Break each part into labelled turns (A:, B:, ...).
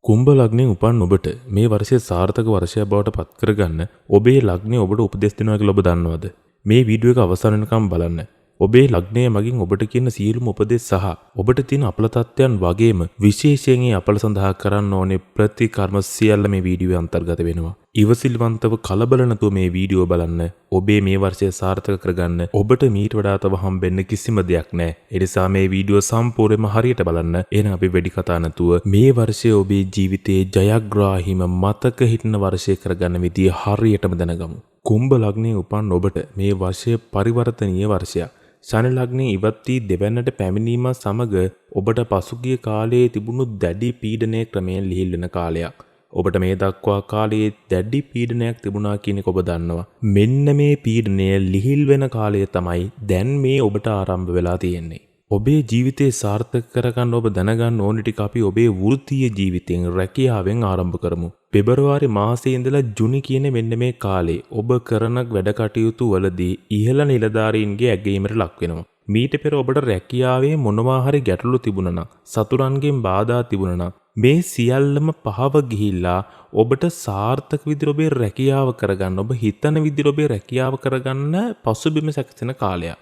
A: කුම්භ ලග්නයෙන් උපන් ඔබට මේ වර්ෂයේ සාර්ථක වර්ෂයක් බවට පත් කරගන්න ඔබේ ලග්නය ඔබට උපදෙස් දෙනවා කියලා ඔබ දන්නවද? මේ වීඩියෝ එක අවසන් වෙනකම් බලන්න. ඔබේ ලග්නය මගින් ඔබට කියන සියලුම උපදෙස් සහ ඔබට තියෙන අපල තත්ත්වයන් වගේම විශේෂයෙන් අපල සඳහා කරන්න ඕනේ ප්‍රතිකර්ම සියල්ල මේ වීඩියෝවේ අන්තර්ගත වෙනවා. ඉවසිලිවන්තව කලබල නැතුව මේ වීඩියෝ බලන්න. ඔබේ මේ වර්ෂය සාර්ථක කරගන්න ඔබට මීට වඩා තව හම්බෙන්න කිසිම දෙයක් නැහැ. ඒ නිසා මේ වීඩියෝ සම්පූර්ණයෙන්ම හරියට බලන්න. එහෙනම් අපි වැඩි කතා නැතුව මේ වර්ෂය ඔබේ ජීවිතයේ ජයග්‍රාහීම මතක හිටින වර්ෂය කරගන්න විදිය හරියටම දැනගමු. කුම්භ ලග්නයේ උපන් ඔබට මේ වර්ෂය පරිවර්තනීය වර්ෂයක්. ශනි ලග්නයේ ඉවත් වී දෙවැන්නට පැමිණීම සමග ඔබට පසුගිය කාලයේ තිබුණු දැඩි පීඩනයේ ක්‍රමයෙන් ලිහිල් වෙන කාලයක්. ඔබට මේ දක්වා කාලයේ දැඩි පීඩනයක් තිබුණා කියන එක ඔබ දන්නවා. මෙන්න මේ පීඩනය ලිහිල් වෙන කාලය තමයි දැන් මේ ඔබට ආරම්භ වෙලා තියෙන්නේ. ඔබේ ජීවිතේ සාර්ථක කරගන්න ඔබ දැනගන්න ඕන ටික අපි ඔබේ වෘත්තීය ජීවිතයෙන් රැකියාවෙන් ආරම්භ කරමු. පෙබරවාරි මාසයේ ඉඳලා ජුනි කියන මෙන්න මේ කාලේ ඔබ කරන වැඩ කටයුතු වලදී ඉහළ නිලධාරීන්ගේ ඇගයීමට ලක් වෙනවා. මීට පෙර ඔබට රැකියාවේ මොනවා හරි ගැටලු තිබුණා නම්, සතුරන්ගෙන් බාධා තිබුණා නම් මේ සියල්ලම පහව ගිහිල්ලා ඔබට සාර්ථක විදිහට ඔබේ රැකියාව කරගන්න, ඔබ හිතන විදිහට ඔබේ රැකියාව කරගන්න පසුබිම සැකසෙන කාලයක්.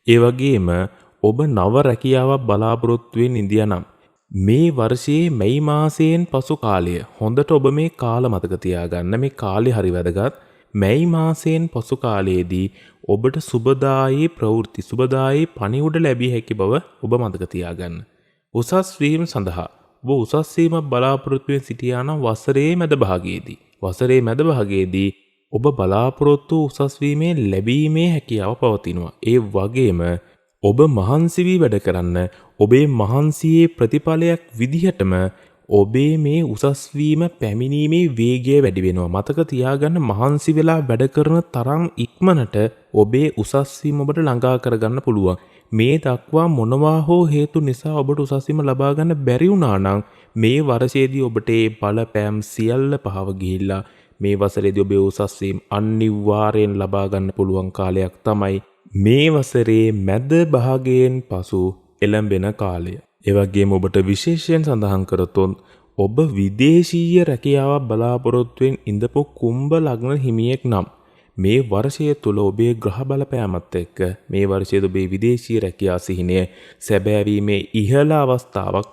A: ඒ වගේම ඔබ නව රැකියාවක් බලාපොරොත්තු වෙමින් ඉඳියානම් මේ වර්ෂයේ මැයි මාසයෙන් පසු කාලය හොඳට ඔබ මේ කාල මතක තියාගන්න. මේ කාලේ හරි වැදගත්. මැයි මාසයෙන් පසු කාලයේදී ඔබට සුබදායී ප්‍රවෘත්ති, සුබදායී පණිවුඩ ලැබිය හැකි බව ඔබ මතක තියාගන්න. උසස් වීම සඳහා ඔබ උසස් වීමක් බලාපොරොත්තු වෙමින් සිටියා නම් වසරේ මැද භාගයේදී ඔබ බලාපොරොත්තු උසස් වීමේ ලැබීමේ හැකියාව පවතිනවා. ඒ වගේම ඔබ මහන්සි වී වැඩ කරන්න, ඔබේ මහන්සියේ ප්‍රතිඵලයක් විදිහටම ඔබේ මේ උසස් වීම පැමිණීමේ වේගය වැඩි වෙනවා. මතක තියාගන්න, මහන්සි වෙලා වැඩ කරන තරම් ඉක්මනට ඔබේ උසස් වීම ඔබට ළඟා කරගන්න පුළුවන්. මේ දක්වා මොනවා හෝ හේතු නිසා ඔබට උසස් වීම ලබා ගන්න බැරි වුණා නම් මේ වර්ෂයේදී ඔබට ඒ බලපෑම් සියල්ල පහව ගිහිල්ලා මේ වසරේදී ඔබේ උසස් වීම අනිවාර්යෙන් ලබා ගන්න පුළුවන් කාලයක් තමයි මේ වසරේ මැද භාගයෙන් පසු එළඹෙන කාලය. ඒ වගේම ඔබට විශේෂයෙන් සඳහන් කරතොත් ඔබ විදේශීය රැකියාවක් බලාපොරොත්තුෙන් ඉඳපු කුම්භ ලග්න හිමියෙක් නම් මේ වර්ෂය තුල ඔබේ ග්‍රහ බලපෑමත් එක්ක මේ වර්ෂයේ ඔබේ විදේශීය රැකියාව සිහිනය සැබෑවීමේ ඉහළ අවස්ථාවක්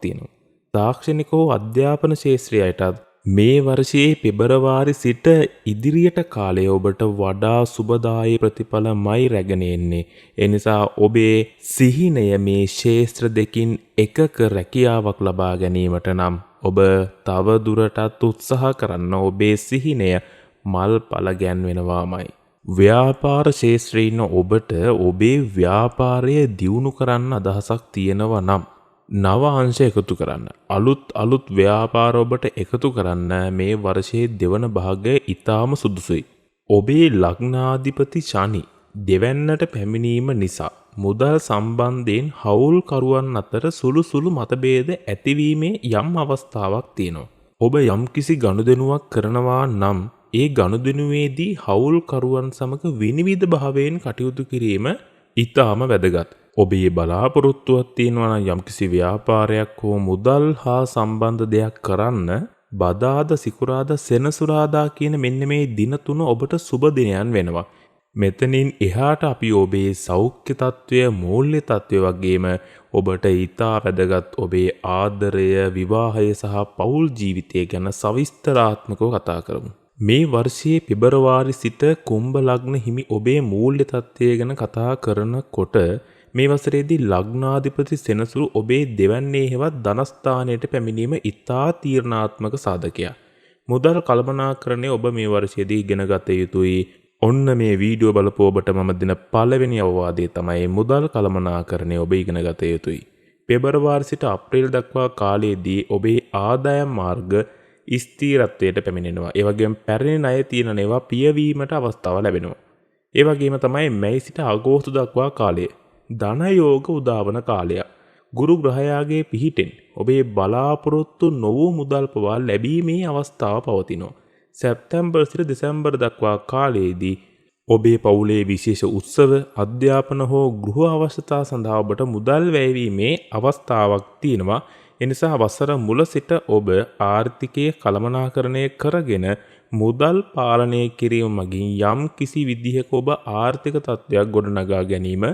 A: තියෙනවා. තාක්ෂණිකව අධ්‍යාපන ශාස්ත්‍රයටත් මේ වර්ෂයේ පෙබරවාරි සිට ඉදිරියට කාලය ඔබට වඩා සුබදායී ප්‍රතිඵලමයි රැගෙන එන්නේ. ඒ නිසා ඔබේ සිහිනය මේ ශාස්ත්‍ර දෙකින් එකක රැකියාවක් ලබා ගැනීමට නම් ඔබ තව දුරටත් උත්සාහ කරන්න. ඔබේ සිහිනය මල්පල ගැන්වෙනවාමයි. ව්‍යාපාර ශාස්ත්‍රයේ ඉන්න ඔබට ඔබේ ව්‍යාපාරය දියුණු කරන්න අදහසක් තියෙනවා නම් නව අංශ එකතු කරන්න, අලුත් ව්‍යාපාර ඔබට එකතු කරන්න මේ වර්ෂයේ දෙවන භාගය ඊටාම සුදුසුයි. ඔබේ ලග්නාධිපති ශනි දෙවැන්නට පැමිණීම නිසා මුදල් සම්බන්ධයෙන් හවුල්කරුවන් අතර සුළු මතභේද ඇතිවීමේ යම් අවස්ථාවක් තියෙනවා. ඔබ යම්කිසි ගනුදෙනුවක් කරනවා නම් ඒ ගනුදෙනුවේදී හවුල්කරුවන් සමග විනිවිද භාවයෙන් කටයුතු කිරීම ඊටාම වැදගත්. ඔබේ බලාපොරොත්තුවක් තියෙනවා නම් යම්කිසි ව්‍යාපාරයක් හෝ මුදල් හා සම්බන්ධ දෙයක් කරන්න බදාදා, සිකුරාදා, සෙනසුරාදා කියන මෙන්න මේ දින තුන ඔබට සුබ දිනයන් වෙනවා. මෙතනින් එහාට අපි ඔබේ සෞඛ්‍ය තත්ත්වය, මූල්‍ය තත්ත්වය වගේම ඔබට ඊටා වැදගත් ඔබේ ආදරය, විවාහය සහ පෞල් ජීවිතය ගැන සවිස්තරාත්මකව කතා කරමු. මේ වර්ෂයේ පෙබරවාරි සිට කුම්භ ලග්න හිමි ඔබේ මූල්‍ය තත්ත්වය ගැන කතා කරනකොට මේ වසරේදී ලග්නාධිපති සෙනසුරු ඔබේ දෙවැන්නේ හෙවත් ධනස්ථානයට පැමිණීම ඉතා තීරණාත්මක සාධකයක්. මුදල් කළමනාකරණය ඔබ මේ වර්ෂයේදී ඉගෙන ගත යුතුයි. ඔන්න මේ වීඩියෝ බලපු ඔබට මම දෙන පළවෙනි අවවාදය තමයි මුදල් කළමනාකරණය ඔබ ඉගෙන ගත යුතුයි. පෙබරවාරි සිට අප්‍රේල් දක්වා කාලයේදී ඔබේ ආදායම් මාර්ග ස්ථිරත්වයට පැමිණෙනවා. ඒ වගේම පැරණි ණය තියෙන ඒවා පියවීමට අවස්ථාව ලැබෙනවා. ඒ වගේම තමයි මැයි සිට අගෝස්තු දක්වා කාලය ධන යෝග උදාවන කාලයක්. ගුරු ග්‍රහයාගේ පිහිටෙන් ඔබේ බලාපොරොත්තු නොවූ මුදල් පවා ලැබීමේ අවස්ථාව පවතිනවා. සැප්තැම්බර් සිට දෙසැම්බර් දක්වා කාලයේදී ඔබේ පවුලේ විශේෂ උත්සව, අධ්‍යාපන හෝ ගෘහ අවශ්‍යතා සඳහා ඔබට මුදල් වැයවීමේ අවස්ථාවක් තියෙනවා. එනිසා වසර මුල සිට ඔබ ආර්ථිකයේ කළමනාකරණය කරගෙන මුදල් පාලනය කිරීම මගින් යම් කිසි විදිහක ඔබ ආර්ථික තත්ත්වයක් ගොඩනගා ගැනීම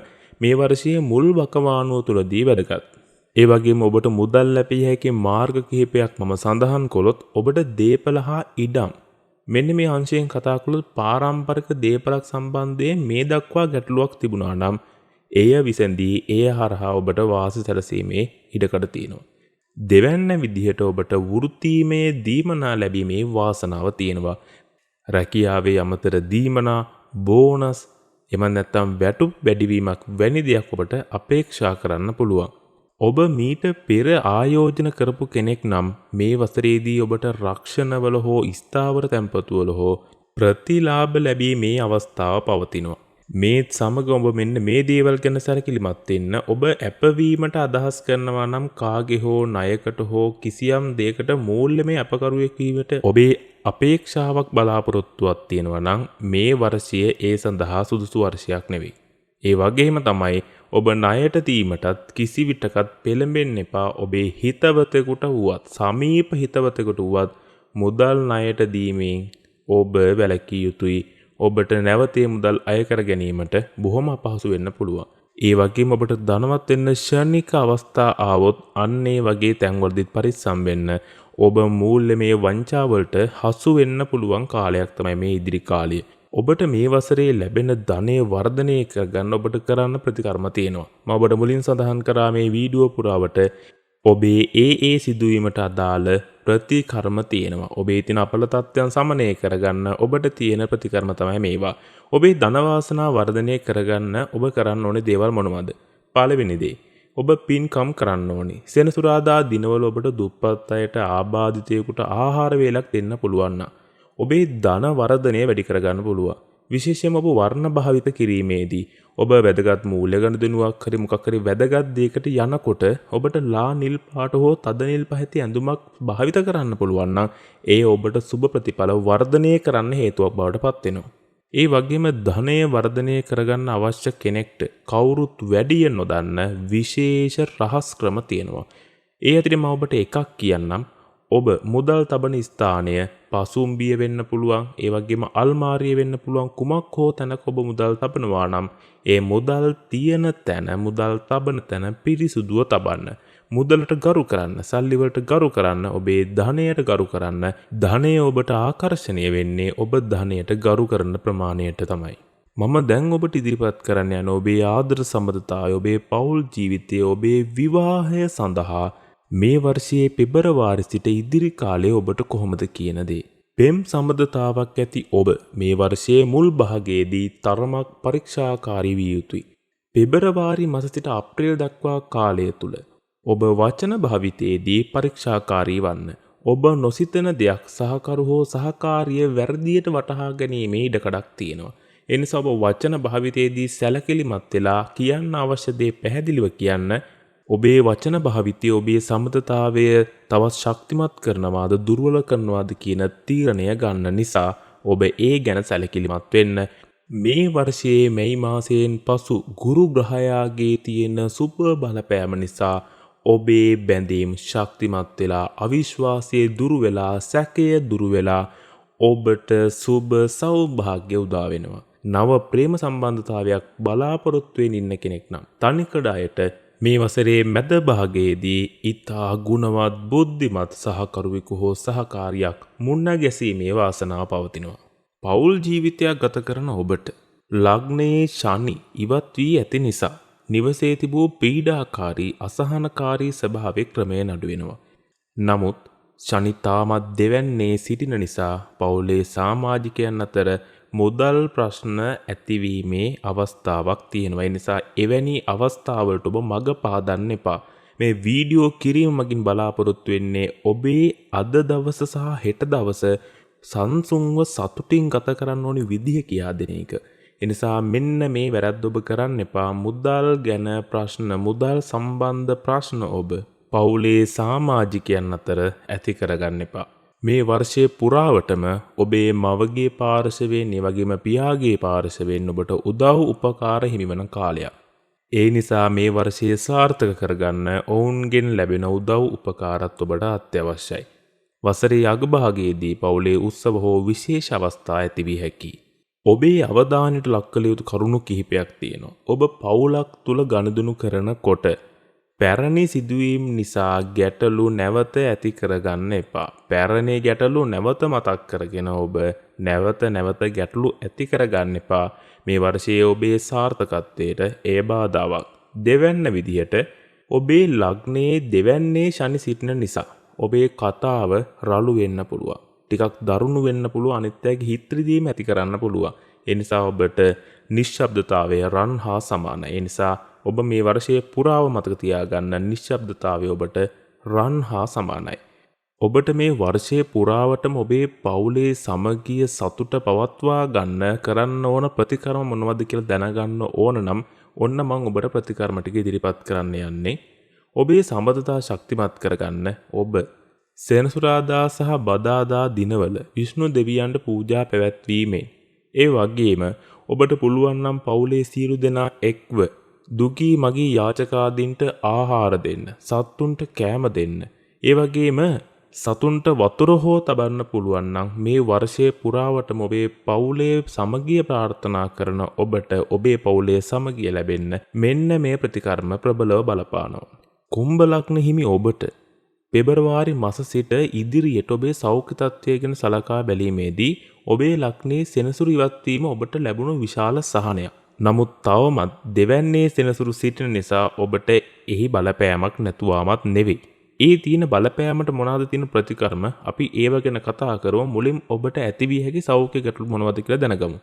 A: මේ වර්ෂයේ මුල් වකවානුව තුලදී වැදගත්. ඒ වගේම ඔබට මුදල් ලැබිය හැකි මාර්ග කිහිපයක් මම සඳහන් කළොත් ඔබට දේපල හා ඉඩම් මෙන්න මේ අංශයෙන් කතා කළොත් පාරම්පරික දේපලක් සම්බන්ධයෙන් මේ දක්වා ගැටලුවක් තිබුණා නම් එය විසඳී එය හරහා ඔබට වාසි සැලසීමේ ඉඩකඩ තියෙනවා. දෙවැන්න විදිහට ඔබට වෘත්තීමේ දීමනා ලැබීමේ වාසනාව තියෙනවා. රැකියාවේ අමතර දීමනා, බෝනස්, එම නැත්නම් වැටුප් වැඩිවීමක් වැනි දෙයක් ඔබට අපේක්ෂා කරන්න පුළුවන්. ඔබ මීට පෙර ආයෝජන කරපු කෙනෙක් නම් මේ වසරේදී ඔබට රක්ෂණවල හෝ ස්ථාවර තැන්පතුවල හෝ ප්‍රතිලාභ ලැබීමේ අවස්ථාව පවතිනවා. මේත් සමග ඔබ මෙන්න මේ දේවල් ගැන සැලකිලිමත් වෙන්න. ඔබ අපවීමට අදහස් කරනවා නම් කාගේ හෝ ණයකට හෝ කිසියම් දෙයකට මූල්‍යමය අපකරුවෙක් වීමට ඔබේ අපේක්ෂාවක් බලාපොරොත්තුවක් තියෙනවා නම් මේ වර්ෂය ඒ සඳහා සුදුසු වර්ෂයක් නෙවෙයි. ඒ වගේම තමයි ඔබ ණයට දීමටත් කිසිවිටකත් පෙළඹෙන්න එපා. ඔබේ හිතවතෙකුට වුවත් සමීප හිතවතෙකුට වුවත් මුදල් ණයට දීමෙන් ඔබ වැළකී යුතුයි. ඔබට නැවතේ මුදල් අය කර ගැනීමට බොහොම අපහසු වෙන්න පුළුවන්. ඒ වගේම ඔබට ධනවත් වෙන්න ශනික අවස්ථා ආවොත් අන්න ඒ වගේ තැන්වලදීත් පරිස්සම් වෙන්න. ඔබ මූල්‍යමය වංචාවලට හසු වෙන්න පුළුවන් කාලයක් තමයි මේ ඉදිරි කාලය. ඔබට මේ වසරේ ලැබෙන ධනය වර්ධනය කරගන්න ඔබට කරන්න ප්‍රතිකර්ම තියෙනවා. මම ඔබට මුලින් සඳහන් කරා මේ වීඩියෝ පුරාවට ඔබේ ඒ සිදුවීමට අදාළ ප්‍රතිකර්ම තියෙනවා. ඔබේ තියෙන අපල තත්ත්වයන් සමනය කරගන්න ඔබට තියෙන ප්‍රතිකර්ම තමයි මේවා. ඔබේ ධන වාසනාව වර්ධනය කරගන්න ඔබ කරන්න ඕනේ දේවල් මොනවද? පළවෙනි දේ ඔබ පින්කම් කරන්න ඕනේ. සෙනසුරාදා දිනවල ඔබට දුප්පත් අයට ආබාධිතයෙකුට ආහාර වේලක් දෙන්න පුළුවන් නම් ඔබේ ධන වර්ධනය වැඩි කරගන්න පුළුවන්. විශේෂයෙන්ම ඔබ වර්ණ භාවිත කිරීමේදී ඔබ වැදගත් මූල්‍ය ගනුදෙනුවක් හරි මොකක් හරි වැදගත් දෙයකට යනකොට ඔබට ලා නිල් පාට හෝ තද නිල් පහති ඇඳුමක් භාවිත කරන්න පුළුවන් නම් ඒ ඔබට සුබ ප්‍රතිඵල වර්ධනය කරන්න හේතුවක් බවට පත් වෙනවා. ඒ වගේම ධනය වර්ධනය කරගන්න අවශ්‍ය කෙනෙක්ට කවුරුත් වැඩිය නොදන්න විශේෂ රහස් ක්‍රම තියෙනවා. ඒ අතරින් මම ඔබට එකක් කියන්නම්. ඔබ මුදල් තබන ස්ථානය පසුම්බිය වෙන්න පුළුවන්. ඒ වගේම අල්මාරිය වෙන්න පුළුවන්. කුමක් හෝ තැනක ඔබ මුදල් තබනවා නම් ඒ මුදල් තියෙන තැන, මුදල් තබන තැන පිරිසුදුව තබන්න. මුදලට ගරු කරන්න, සල්ලි වලට ගරු කරන්න, ඔබේ ධනයට ගරු කරන්න. ධනය ඔබට ආකර්ෂණීය වෙන්නේ ඔබ ධනයට ගරු කරන ප්‍රමාණයට තමයි. මම දැන් ඔබට ඉදිරිපත් කරන්න යන ඔබේ ආදර සම්බන්ධතාවය, ඔබේ පෞල් ජීවිතය, ඔබේ විවාහය සඳහා මේ වර්ෂයේ පෙබරවාරි සිට ඉදිරි කාලයේ ඔබට කොහොමද කියන දේ. පෙම් සම්බන්ධතාවක් ඇති ඔබ මේ වර්ෂයේ මුල් භාගයේදී තරමක් පරීක්ෂාකාරී විය යුතුයි. පෙබරවාරි මාස සිට අප්‍රේල් දක්වා කාලය තුල ඔබ වචන භාවිතයේදී පරීක්ෂාකාරී වන්න. ඔබ නොසිතන දෙයක් සහකරු හෝ සහකාරිය වැරදියට වටහා ගැනීමේ ඉඩකඩක් තියෙනවා. ඒ නිසා ඔබ වචන භාවිතයේදී සැලකිලිමත් වෙලා කියන්න අවශ්‍ය දේ පැහැදිලිව කියන්න. ඔබේ වචන භාවිතය ඔබේ සම්මතතාවය තවත් ශක්තිමත් කරනවාද දුර්වල කරනවාද කියන තීරණය ගන්න නිසා ඔබ ඒ ගැන සැලකිලිමත් වෙන්න. මේ වර්ෂයේ මැයි මාසයෙන් පසු ගුරු ග්‍රහයාගේ තියෙන සුබ බලපෑම නිසා ඔබේ බැඳීම් ශක්තිමත් වෙලා, අවිශ්වාසය දුරු වෙලා, සැකය දුරු වෙලා ඔබට සුබ සෞභාග්‍ය උදා වෙනවා. නව ප්‍රේම සම්බන්ධතාවයක් බලාපොරොත්තු වෙමින් ඉන්න කෙනෙක් නම් තනිකඩ අයට මේ වසරේ මැද භාගයේදී ඊතා ගුණවත්, බුද්ධිමත් සහකරුවෙකු හෝ සහකාරියක් මුණ ගැසීමේ වාසනාව පවතිනවා. පෞල් ජීවිතයක් ගත කරන ඔබට ලග්නයේ ශනි ඉවත් වී ඇති නිසා නිවසේ තිබූ පීඩාකාරී, අසහනකාරී ස්වභාවයේ ක්‍රමයෙන් අඩු වෙනවා. නමුත් ශනි තාමත් දෙවැන්නේ සිටින නිසා පෞලේ සමාජිකයන් අතර මුදල් ප්‍රශ්න ඇතිවීමේ අවස්ථාවක් තියෙනවා. ඒ නිසා එවැනි අවස්ථාවලට ඔබ මඟ පාදන්න එපා. මේ වීඩියෝ කිරීම මගින් බලාපොරොත්තු වෙන්නේ ඔබේ අද දවස සහ හෙට දවස සංසුන්ව සතුටින් ගත කරන්න ඕනි විදිහ කියා දෙන එක. ඒ නිසා මෙන්න මේ වැරද්ද ඔබ කරන්න එපා. මුදල් ගැන ප්‍රශ්න, මුදල් සම්බන්ධ ප්‍රශ්න ඔබ පවුලේ සමාජිකයන් අතර ඇති කරගන්න එපා. මේ වර්ෂයේ පුරාවටම ඔබේ මවගේ පාර්ශවයෙන්, ඒ වගේම පියාගේ පාර්ශවයෙන් ඔබට උදව් උපකාර හිමිවන කාලයක්. ඒ නිසා මේ වර්ෂය සාර්ථක කරගන්න ඔවුන්ගෙන් ලැබෙන උදව් උපකාරත් ඔබට අත්‍යවශ්‍යයි. වසරේ අගභාගයේදී පවුලේ උත්සව හෝ විශේෂ අවස්ථා ඇති වී හැකියි. ඔබේ අවධානයට ලක් කළ යුතු කරුණු කිහිපයක් තියෙනවා. ඔබ පවුලක් තුල ගනුදෙනු කරනකොට පැරණි සිදුවීම් නිසා ගැටලු නැවත ඇති කරගන්න එපා. පැරණි ගැටලු නැවත මතක් කරගෙන ඔබ නැවත ගැටලු ඇති කරගන්න එපා. මේ වර්ෂයේ ඔබේ සාර්ථකත්වයට එය බාධාවක්. දෙවැන්න විදිහට ඔබේ ලග්නයේ දෙවැන්නේ ශනි සිටින නිසා ඔබේ කතාව රළු වෙන්න පුළුවන්. ටිකක් දරුණු වෙන්න පුළුවන්. අනිත් අයගේ හිත රිදීම ඇති කරන්න පුළුවන්. ඒ නිසා ඔබට නිශ්ශබ්දතාවය රන් හා සමානයි. ඒ නිසා ඔබ මේ වර්ෂයේ පුරාව මතක තියාගන්න නිශ්ශබ්දතාවය ඔබට රන් හා සමානයි. ඔබට මේ වර්ෂයේ පුරාවටම ඔබේ පවුලේ සමගිය සතුට පවත්වා ගන්න කරන්න ඕන ප්‍රතිකර්ම මොනවද කියලා දැනගන්න ඕන නම් ඔන්න මම ඔබට ප්‍රතිකර්ම ටික ඉදිරිපත් කරන්න යන්නේ. ඔබේ සම්බන්ධතා ශක්තිමත් කරගන්න ඔබ සෙනසුරාදා සහ බදාදා දිනවල විෂ්ණු දෙවියන්ට පූජා පැවැත්වීමෙන් ඒ වගේම ඔබට පුළුවන් නම් පවුලේ සියලු දෙනා එක්ව දුගී මගී යාචකාදීන්ට ආහාර දෙන්න, සත්තුන්ට කෑම දෙන්න. ඒ වගේම සතුන්ට වතුර හෝ තබන්න පුළුවන් නම් මේ වර්ෂයේ පුරාවටම ඔබේ පවුලේ සමගිය ප්‍රාර්ථනා කරන ඔබට ඔබේ පවුලේ සමගිය ලැබෙන්න මෙන්න මේ ප්‍රතිකර්ම ප්‍රබලව බලපානවා. කුම්භ ලග්න හිමි ඔබට පෙබරවාරි මාස සිට ඉදිරියට ඔබේ සෞඛ්‍ය තත්ත්වය ගැන සලකා බැලීමේදී ඔබේ ලග්නයේ සෙනසුරු ඉවත් වීම ඔබට ලැබුණු විශාල සහනයක්. නමුත් තවමත් දෙවැන්නේ සෙනසුරු සිටින නිසා ඔබට එහි බලපෑමක් නැතුවමත් නෙවෙයි. ඒ තියෙන බලපෑමට මොනවාද තියෙන ප්‍රතිකර්ම අපි ඒව ගැන කතා කරමු. මුලින් ඔබට ඇතිවිය හැකි සෞඛ්‍ය ගැටලු මොනවද කියලා දැනගමු.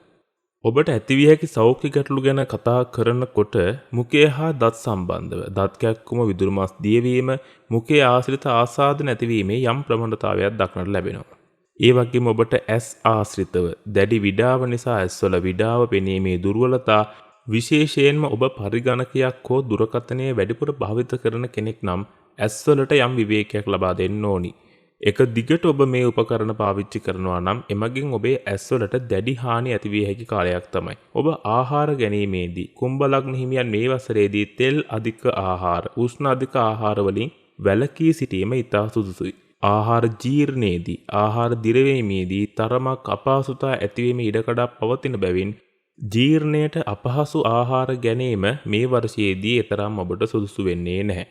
A: ඔබට ඇතිවිය හැකි සෞඛ්‍ය ගැටලු ගැන කතා කරනකොට මුඛය හා දත් සම්බන්ධව දත් කැක්කුම විදුරු මස් දියවීම මුඛයේ ආශ්‍රිත ආසාදන ඇතිවීමේ යම් ප්‍රවණතාවයක් දක්නට ලැබෙනවා. ඒ වගේම ඔබට ඇස් ආශ්‍රිතව දැඩි විඩාව නිසා ඇස්වල විඩාව පෙනීමේ දුර්වලතා විශේෂයෙන්ම ඔබ පරිගණකයක් හෝ දුරකථනය වැඩිපුර භාවිත කරන කෙනෙක් නම් ඇස්වලට යම් විවේකයක් ලබා දෙන්න ඕනි. එක දිගට ඔබ මේ උපකරණ පාවිච්චි කරනවා නම් එමගින් ඔබේ ඇස්වලට දැඩි හානි ඇතිවිය හැකි කාලයක් තමයි. ඔබ ආහාර ගැනීමේදී කුම්භ ලග්න හිමියන් මේ වසරේදී තෙල් අධික ආහාර, උෂ්ණ අධික ආහාර වලින් වැළකී සිටීම ඉතා සුදුසුයි. ආහාර ජීර්ණයේදී, ආහාර දිරවීමේදී තරමක් අපහසුතා ඇතිවීම ඉඩකඩක් පවතින බැවින් ජීර්ණයට අපහසු ආහාර ගැනීම මේ වර්ෂයේදී එතරම් ඔබට සුදුසු වෙන්නේ නැහැ.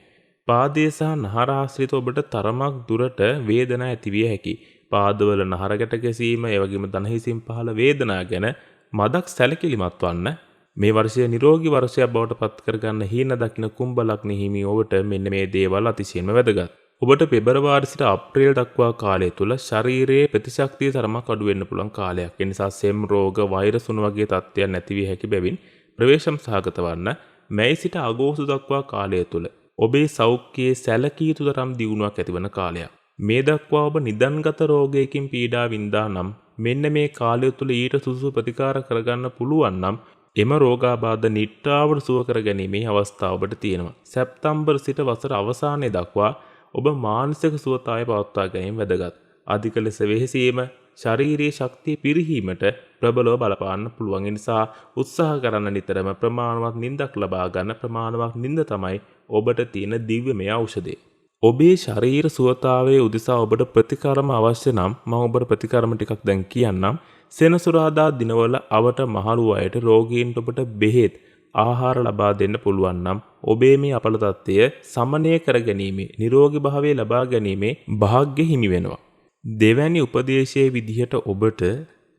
A: පාදයේ සහ නහර ආශ්‍රිත ඔබට තරමක් දුරට වේදනා ඇතිවිය හැකියි. පාදවල නහරකට ගැසීම, ඒ වගේම දණහිසින් පහළ වේදනා ගැන මදක් සැලකිලිමත් වන්න. මේ වර්ෂය නිරෝගී වර්ෂයක් බවට පත් කරගන්න හීන දකින්න කුම්භ ලග්න හිමි ඔබට මෙන්න මේ දේවල් අතිශයින්ම වැදගත්. ඔබට පෙබරවාරි සිට අප්‍රේල් දක්වා කාලය තුල ශරීරයේ ප්‍රතිශක්තිය තරමක් අඩු වෙන්න පුළුවන් කාලයක්. ඒ නිසා සෙම් රෝග, වෛරසුණු වගේ තත්ත්වයන් නැතිවිය හැකි බැවින් ප්‍රවේශම් සහගත වන්න. මැයි සිට අගෝස්තු දක්වා කාලය තුල ඔබේ සෞඛ්‍යයේ සැලකිය යුතු තරම් දියුණුවක් ඇතිවන කාලයක්. මේ දක්වා ඔබ නිදන්ගත රෝගයකින් පීඩා වින්දා නම් මෙන්න මේ කාලය තුල ඊට සුදුසු ප්‍රතිකාර කරගන්න පුළුවන් නම් එම රෝගාබාධ නිට්ටාවට සුව කර ගැනීමේ අවස්ථාව ඔබට තියෙනවා. සැප්තැම්බර් සිට වසර අවසානයේ දක්වා ඔබ මානසික සුවතාවය පවත්වා ගැනීම වැදගත්. අධික ලෙස වෙහෙසීම ශාරීරික ශක්තිය පිරිහීමට ප්‍රබලව බලපාන්න පුළුවන්. ඒ නිසා උත්සාහ කරන්න නිතරම ප්‍රමාණවත් නිින්දක් ලබා ගන්න. ප්‍රමාණවත් නිින්ද තමයි ඔබට තියෙන දිව්‍යමය ඖෂධය. ඔබේ ශරීර සුවතාවයේ උදෙසා ඔබට ප්‍රතිකර්ම අවශ්‍ය නම් මම ඔබට ප්‍රතිකර්ම ටිකක් දැන් කියන්නම්. සෙනසුරාදා දිනවල අවට මහලු අයට රෝගීන්ට ඔබට බෙහෙත් ආහාර ලබා දෙන්න පුළුවන් නම් ඔබේ මේ අපල තත්ත්වය සමනය කර ගැනීමේ නිරෝගී භාවය ලබා ගැනීමේ වාසනාව හිමි වෙනවා. දෙවැනි උපදේශයේ විදිහට ඔබට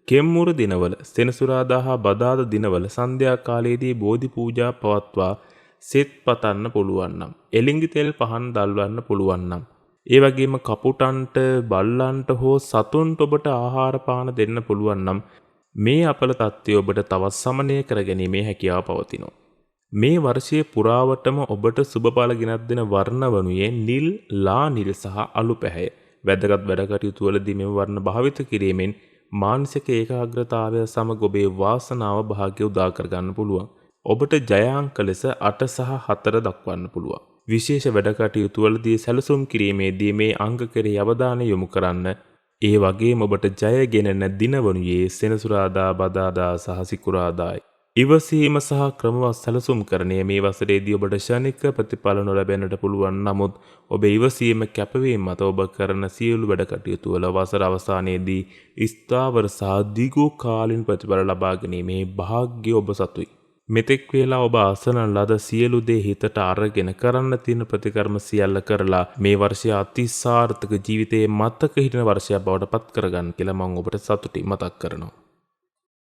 A: කෙම්මුර දිනවල සෙනසුරාදා හා බදාදා දිනවල සන්ධ්‍යා කාලයේදී බෝධි පූජා පවත්වා සෙත් පතන්න පුළුවන් නම්, එළිඟි තෙල් පහන් දල්වන්න පුළුවන් නම්, ඒ වගේම කපුටන්ට, බල්ලන්ට හෝ සතුන්ට ඔබට ආහාර පාන දෙන්න පුළුවන් නම් මේ අපල තත්ත්වය ඔබට තවත් සමනය කර ගැනීමේ හැකියාව පවතිනවා. මේ වර්ෂයේ පුරාවටම ඔබට සුබඵල ගෙනත් දෙන වර්ණ වනුයේ නිල්, ලා නිල් සහ අලු පැහැය. වැදගත් වැඩ කටයුතු වලදී මෙම වර්ණ භාවිත කිරීමෙන් මානසික ඒකාග්‍රතාවය සමග ඔබේ වාසනාව භාග්‍ය උදා කර ගන්න පුළුවන්. ඔබට ජය අංක ලෙස 8 සහ 4 දක්වන්න පුළුවන්. විශේෂ වැඩ කටයුතු වලදී සැලසුම් කිරීමේදී මේ අංක කෙරෙහි අවධානය යොමු කරන්න. ඒ වගේම ඔබට ජය ගෙනෙන දින වනුයේ සෙනසුරාදා, බදාදා සහ සිකුරාදායි. ඉවසීම සහ ක්‍රමවත් සැලසුම් කරණය මේ වසරේදී ඔබට ශනික ප්‍රතිඵල නොලැබෙන්නට පුළුවන්. නමුත් ඔබ ඉවසීම කැපවීම මත ඔබ කරන සියලු වැඩ කටයුතු වල වසර අවසානයේදී ස්ථාවර සහ දීර්ඝ කාලින ප්‍රතිඵල ලබා ගැනීමේ වාසනාව ඔබ සතුයි. මෙතෙක් වේලා ඔබ අසන ලද සියලු දේ හිතට අරගෙන කරන්න තියෙන ප්‍රතිකර්ම සියල්ල කරලා මේ වර්ෂය අතිසාර්ථක ජීවිතයේ මතක හිටින වර්ෂයක් බවට පත් කරගන්න කියලා මම ඔබට සතුටින් මතක් කරනවා.